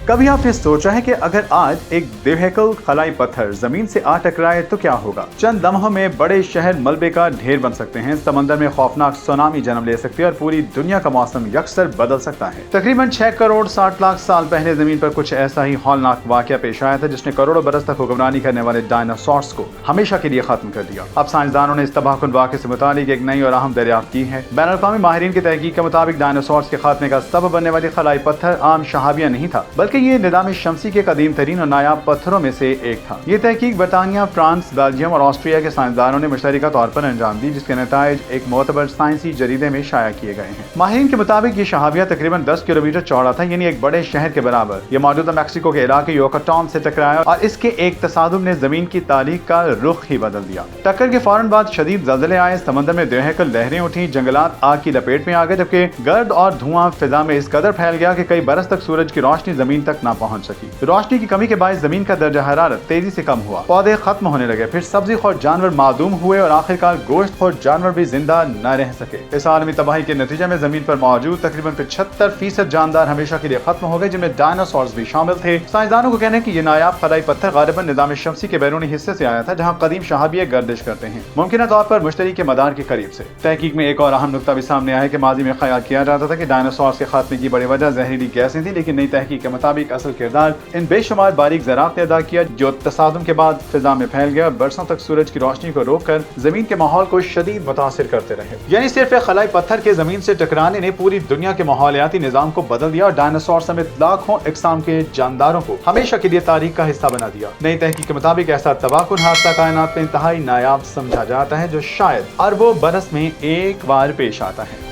کبھی آپ نے سوچا ہے کہ اگر آج ایک دیوہیکل خلائی پتھر زمین سے آ ٹکرائے تو کیا ہوگا؟ چند لمحوں میں بڑے شہر ملبے کا ڈھیر بن سکتے ہیں، سمندر میں خوفناک سونامی جنم لے سکتی ہے اور پوری دنیا کا موسم یکسر بدل سکتا ہے۔ تقریباً 6 کروڑ 60 لاکھ سال پہلے زمین پر کچھ ایسا ہی ہولناک واقعہ پیش آیا تھا جس نے کروڑوں برس تک حکمرانی کرنے والے ڈائناسورس کو ہمیشہ کے لیے ختم کر دیا۔ اب سائنسدانوں نے اس تباہ کن واقعے سے متعلق ایک نئی اور اہم دریافت کی ہے۔ بین الاقوامی ماہرین کی تحقیق کے مطابق ڈائناسورس کے خاتمے کا سبب بننے والی خلائی پتھر عام شہابیہ نہیں تھا، بلکہ یہ نظام شمسی کے قدیم ترین اور نایاب پتھروں میں سے ایک تھا۔ یہ تحقیق برطانیہ، فرانس، بیلجیم اور آسٹریا کے سائنسدانوں نے مشترکہ طور پر انجام دی، جس کے نتائج ایک معتبر سائنسی جریدے میں شائع کیے گئے ہیں۔ ماہرین کے مطابق یہ شہابیہ تقریباً 10 کلومیٹر چوڑا تھا، یعنی ایک بڑے شہر کے برابر۔ یہ موجودہ میکسیکو کے علاقے یوکاٹان سے ٹکرایا اور اس کے ایک تصادم نے زمین کی تاریخ کا رخ ہی بدل دیا۔ ٹکر کے فوراً بعد شدید زلزلے آئے، سمندر میں دیوہیکل لہریں اٹھیں، جنگلات آگ کی لپیٹ میں آ گئے، جبکہ گرد اور دھواں فضا میں اس قدر پھیل گیا کہ کئی برس تک سورج کی روشنی زمین تک نہ پہنچ سکی۔ روشنی کی کمی کے باعث زمین کا درجہ حرارت تیزی سے کم ہوا، پودے ختم ہونے لگے، پھر سبزی خور جانور معدوم ہوئے اور آخرکار گوشت خور جانور بھی زندہ نہ رہ سکے۔ اس عالمی تباہی کے نتیجے میں زمین پر موجود تقریباً 75% جاندار ہمیشہ کے لیے ختم ہو گئے، جن میں ڈائناسورس بھی شامل تھے۔ سائنسدانوں کو کہنا ہے کہ یہ نایاب خلائی پتھر غالباً نظام شمسی کے بیرونی حصے سے آیا تھا، جہاں قدیم شہابیہ گردش کرتے ہیں، ممکنہ طور پر مشتری کے مدار کے قریب سے۔ تحقیق میں ایک اور اہم نقطہ بھی سامنے آیا ہے کہ ماضی میں خیال کیا جاتا تھا کہ ڈائناسورس کے خاتمے کی بڑی وجہ زہریلی گیسیں تھیں، لیکن نئی تحقیق کے مطابق اصل کردار ان بے شمار باریک ذرات نے ادا کیا جو تصادم کے بعد فضا میں پھیل گیا اور برسوں تک سورج کی روشنی کو روک کر زمین کے ماحول کو شدید متاثر کرتے رہے۔ یعنی صرف ایک خلائی پتھر کے زمین سے ٹکرانے نے پوری دنیا کے ماحولیاتی نظام کو بدل دیا اور ڈائناسور سمیت لاکھوں اقسام کے جانداروں کو ہمیشہ کے لیے تاریخ کا حصہ بنا دیا۔ نئی تحقیق کے مطابق ایسا تباہ کن حادثہ کائنات میں انتہائی نایاب سمجھا جاتا ہے جو شاید اربوں برس میں ایک بار پیش آتا ہے۔